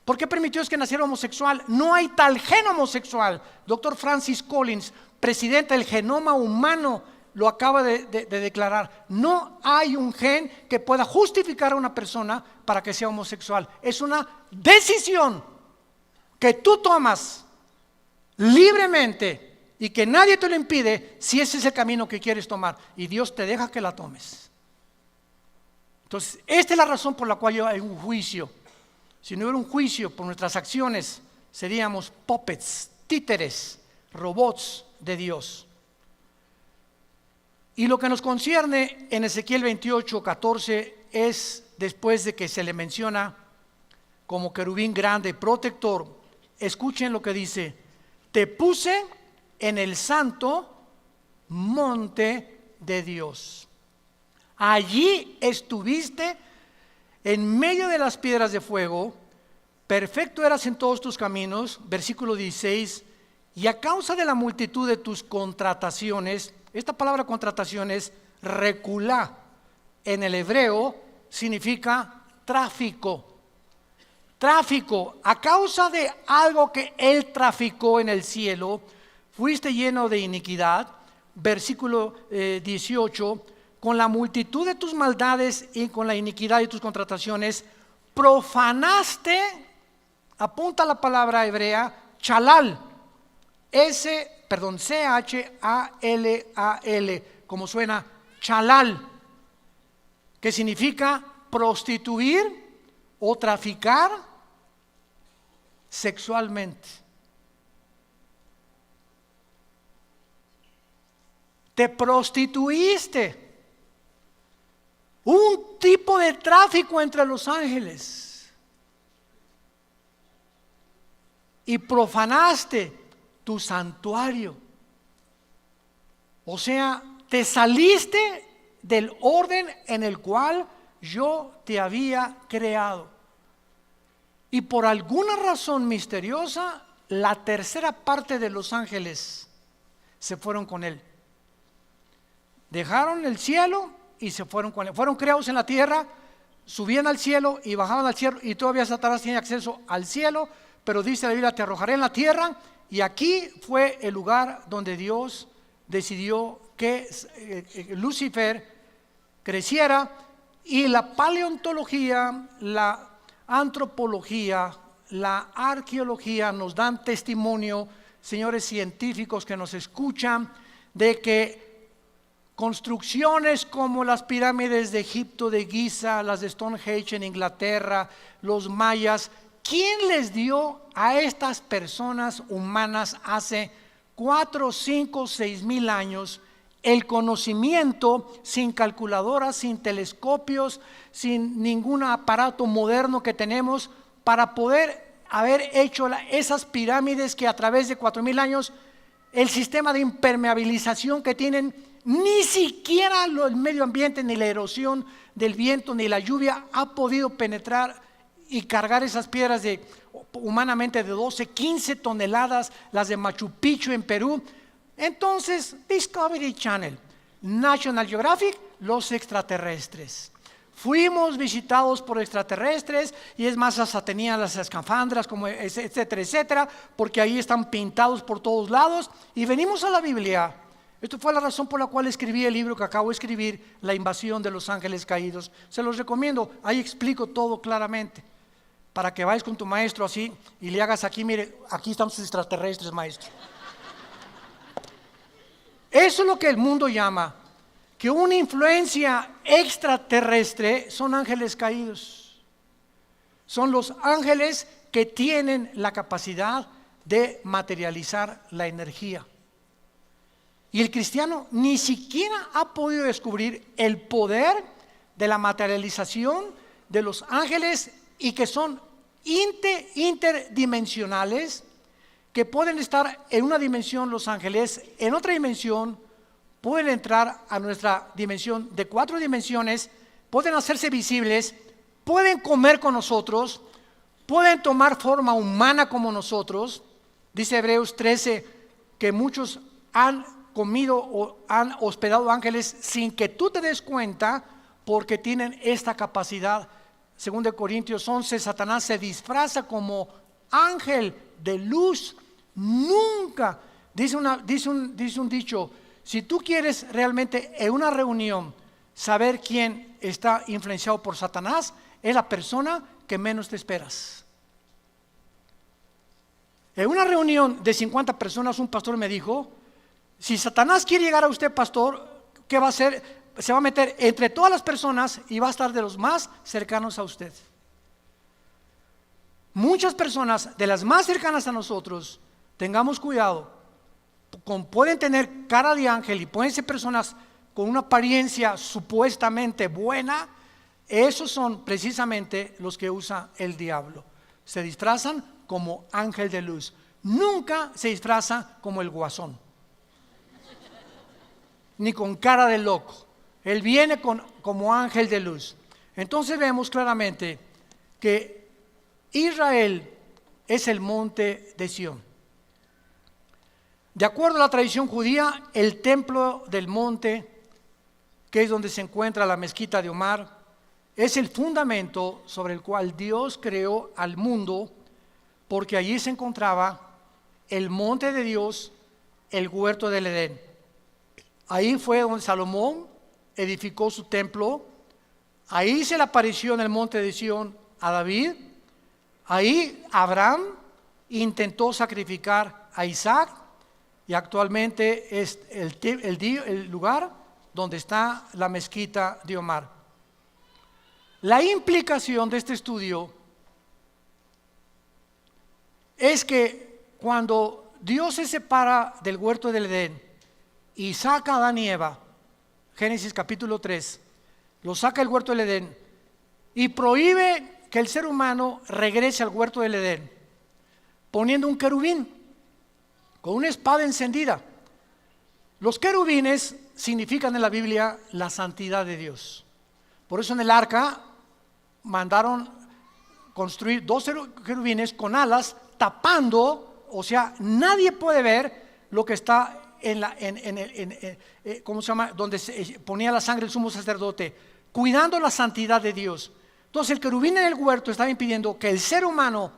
¿Por qué permitió Dios que naciera homosexual? No hay tal gen homosexual. Dr. Francis Collins, presidente del genoma humano, lo acaba de declarar. No hay un gen que pueda justificar a una persona para que sea homosexual. Es una decisión que tú tomas libremente y que nadie te lo impide si ese es el camino que quieres tomar, y Dios te deja que la tomes. Entonces, esta es la razón por la cual hay un juicio. Si no hubiera un juicio por nuestras acciones, seríamos puppets, títeres, robots de Dios. Y lo que nos concierne en Ezequiel 28:14 es, después de que se le menciona como querubín grande, protector, escuchen lo que dice: te puse en el santo monte de Dios. Allí estuviste en medio de las piedras de fuego, perfecto eras en todos tus caminos. Versículo 16, y a causa de la multitud de tus contrataciones, esta palabra contrataciones, reculá, en el hebreo significa tráfico. Tráfico, a causa de algo que Él traficó en el cielo, fuiste lleno de iniquidad. Versículo 18, con la multitud de tus maldades y con la iniquidad de tus contrataciones, profanaste, apunta la palabra hebrea, chalal, C-H-A-L-A-L, como suena, chalal, que significa prostituir o traficar sexualmente. Te prostituiste. Un tipo de tráfico entre los ángeles. Y profanaste tu santuario. O sea, te saliste del orden en el cual yo te había creado. Y por alguna razón misteriosa, la tercera parte de los ángeles se fueron con Él. Dejaron el cielo y se fueron con Él. Fueron creados en la tierra, subían al cielo y bajaban al cielo, y todavía Satanás tiene acceso al cielo, pero dice la Biblia: te arrojaré en la tierra. Y aquí fue el lugar donde Dios decidió que Lucifer creciera. Y la paleontología, la antropología, la arqueología nos dan testimonio, señores científicos que nos escuchan, de que construcciones como las pirámides de Egipto, de Giza, las de Stonehenge en Inglaterra, los mayas, ¿quién les dio a estas personas humanas hace 4, 5, 6 mil años el conocimiento, sin calculadoras, sin telescopios, sin ningún aparato moderno que tenemos, para poder haber hecho esas pirámides que a través de 4,000 años, el sistema de impermeabilización que tienen, ni siquiera el medio ambiente, ni la erosión del viento, ni la lluvia ha podido penetrar y cargar esas piedras humanamente de 12, 15 toneladas, las de Machu Picchu en Perú? Entonces, Discovery Channel, National Geographic, los extraterrestres. Fuimos visitados por extraterrestres, y es más, hasta tenían las escafandras, como etcétera, etcétera, porque ahí están pintados por todos lados. Y venimos a la Biblia Esto fue la razón por la cual escribí el libro que acabo de escribir, La invasión de los ángeles caídos. Se los recomiendo, ahí explico todo claramente, para que vayas con tu maestro así y le hagas aquí, mire, aquí están sus extraterrestres, maestro. Eso es lo que el mundo llama, que una influencia extraterrestre son ángeles caídos. Son los ángeles que tienen la capacidad de materializar la energía. Y el cristiano ni siquiera ha podido descubrir el poder de la materialización de los ángeles, y que son interdimensionales, que pueden estar en una dimensión los ángeles, en otra dimensión pueden entrar a nuestra dimensión de 4 dimensiones, pueden hacerse visibles, pueden comer con nosotros, pueden tomar forma humana como nosotros. Dice Hebreos 13 que muchos han comido o han hospedado ángeles sin que tú te des cuenta, porque tienen esta capacidad. Según de Corintios 11, Satanás se disfraza como ángel de luz. Nunca, dice un dicho, si tú quieres realmente en una reunión saber quién está influenciado por Satanás, es la persona que menos te esperas. En una reunión de 50 personas, un pastor me dijo, si Satanás quiere llegar a usted, pastor, ¿qué va a hacer? Se va a meter entre todas las personas y va a estar de los más cercanos a usted. Muchas personas de las más cercanas a nosotros, tengamos cuidado, pueden tener cara de ángel y pueden ser personas con una apariencia supuestamente buena. Esos son precisamente los que usa el diablo. Se disfrazan como ángel de luz. Nunca se disfraza como el guasón, ni con cara de loco. Él viene como ángel de luz. Entonces vemos claramente que Israel es el monte de Sión. De acuerdo a la tradición judía, el templo del monte, que es donde se encuentra la mezquita de Omar, es el fundamento sobre el cual Dios creó al mundo, porque allí se encontraba el monte de Dios, el huerto del Edén. Ahí fue donde Salomón edificó su templo. Ahí se le apareció en el monte de Sión a David. Ahí Abraham intentó sacrificar a Isaac, y actualmente es el lugar donde está la mezquita de Omar. La implicación de este estudio es que cuando Dios se separa del huerto del Edén y saca a Adán y Eva, Génesis capítulo 3, lo saca del huerto del Edén y prohíbe que el ser humano regrese al huerto del Edén, poniendo un querubín con una espada encendida. Los querubines significan en la Biblia la santidad de Dios. Por eso en el arca mandaron construir 2 querubines con alas tapando, o sea, nadie puede ver lo que está ¿cómo se llama? Donde se ponía la sangre del sumo sacerdote, cuidando la santidad de Dios. Entonces el querubín en el huerto estaba impidiendo que el ser humano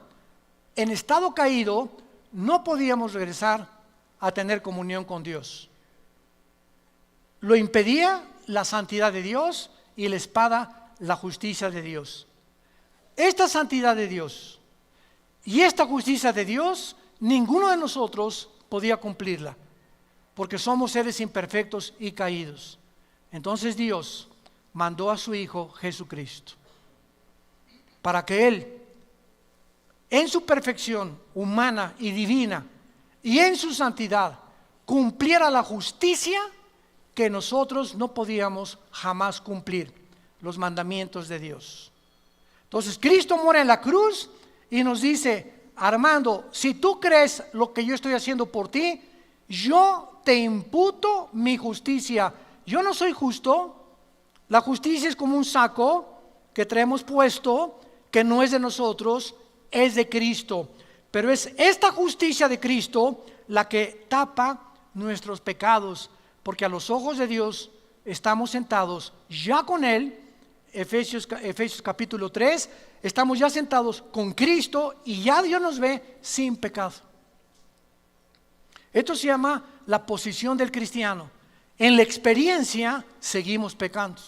en estado caído no podíamos regresar a tener comunión con Dios. Lo impedía la santidad de Dios, y la espada la justicia de Dios. Esta santidad de Dios y esta justicia de Dios, ninguno de nosotros podía cumplirla, porque somos seres imperfectos y caídos. Entonces Dios mandó a su Hijo Jesucristo para que Él, en su perfección humana y divina y en su santidad, cumpliera la justicia que nosotros no podíamos jamás cumplir, los mandamientos de Dios. Entonces Cristo muere en la cruz y nos dice: Armando, si tú crees lo que yo estoy haciendo por ti, yo te imputo mi justicia. Yo no soy justo. La justicia es como un saco que traemos puesto, que no es de nosotros, es de Cristo. Pero es esta justicia de Cristo la que tapa nuestros pecados, porque a los ojos de Dios estamos sentados ya con Él. Efesios capítulo 3, estamos ya sentados con Cristo y ya Dios nos ve sin pecado. Esto se llama la posición del cristiano. En la experiencia seguimos pecando,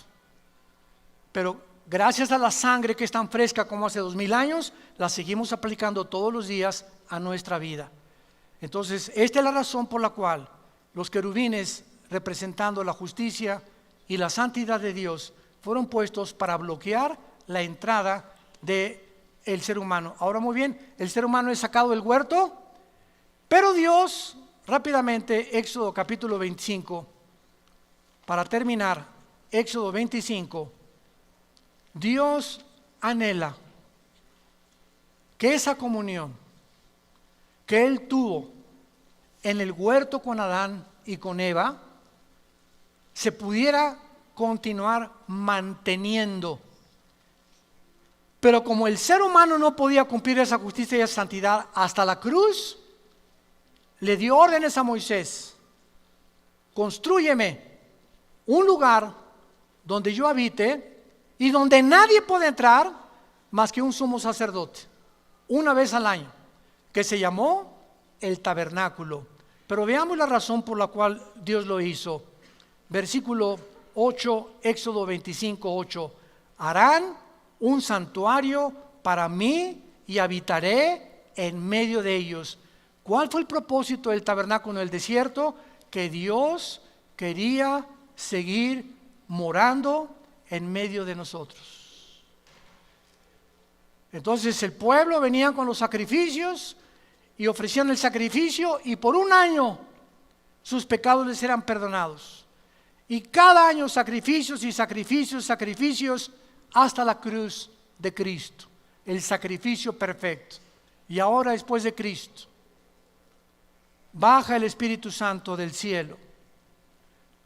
pero gracias a la sangre que es tan fresca como hace 2000 años, la seguimos aplicando todos los días a nuestra vida. Entonces, esta es la razón por la cual los querubines, representando la justicia y la santidad de Dios, fueron puestos para bloquear la entrada del ser humano. Ahora, muy bien, el ser humano es sacado del huerto, pero Dios, rápidamente, Éxodo capítulo 25, para terminar, Éxodo 25, Dios anhela que esa comunión que Él tuvo en el huerto con Adán y con Eva se pudiera continuar manteniendo. Pero como el ser humano no podía cumplir esa justicia y esa santidad hasta la cruz, le dio órdenes a Moisés: constrúyeme un lugar donde yo habite y donde nadie puede entrar más que un sumo sacerdote, una vez al año, que se llamó el tabernáculo. Pero veamos la razón por la cual Dios lo hizo. Versículo 8, Éxodo 25, 8. Harán un santuario para mí y habitaré en medio de ellos. ¿Cuál fue el propósito del tabernáculo en el desierto? Que Dios quería seguir morando en medio de nosotros. Entonces el pueblo venía con los sacrificios y ofrecían el sacrificio, y por un año sus pecados les eran perdonados. Y cada año sacrificios y sacrificios, sacrificios, hasta la cruz de Cristo, el sacrificio perfecto. Y ahora, después de Cristo, baja el Espíritu Santo del cielo,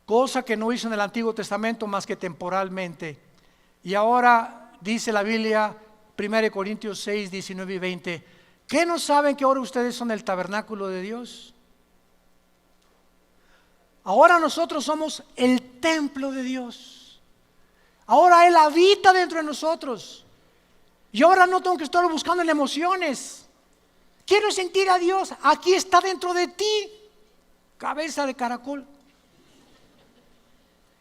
cosa que no hizo en el Antiguo Testamento más que temporalmente. Y ahora dice la Biblia, 1 Corintios 6, 19 y 20, ¿qué no saben que ahora ustedes son el tabernáculo de Dios? Ahora nosotros somos el templo de Dios. Ahora Él habita dentro de nosotros. Y ahora no tengo que estar buscando en emociones. Quiero sentir a Dios. Aquí está dentro de ti, cabeza de caracol.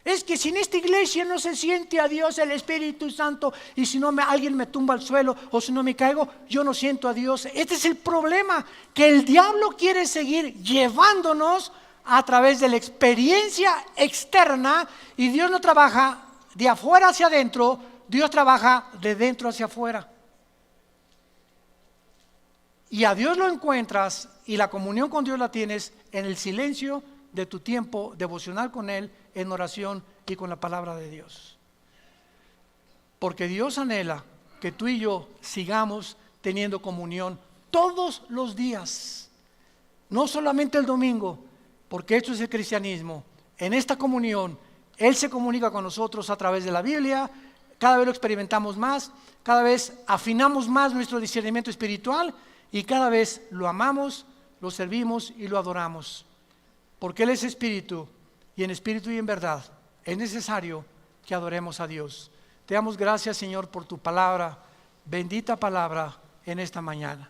Es que si en esta iglesia no se siente a Dios, el Espíritu Santo, y si no alguien me tumba al suelo o si no me caigo, yo no siento a Dios. Este es el problema, que el diablo quiere seguir llevándonos a través de la experiencia externa, y Dios no trabaja de afuera hacia adentro, Dios trabaja de dentro hacia afuera. Y a Dios lo encuentras y la comunión con Dios la tienes en el silencio de tu tiempo devocional con Él, en oración y con la palabra de Dios. Porque Dios anhela que tú y yo sigamos teniendo comunión todos los días, no solamente el domingo, porque esto es el cristianismo. En esta comunión Él se comunica con nosotros a través de la Biblia. Cada vez lo experimentamos más, cada vez afinamos más nuestro discernimiento espiritual, y cada vez lo amamos, lo servimos y lo adoramos. Porque Él es espíritu, y en espíritu y en verdad es necesario que adoremos a Dios. Te damos gracias, Señor, por tu palabra, bendita palabra en esta mañana.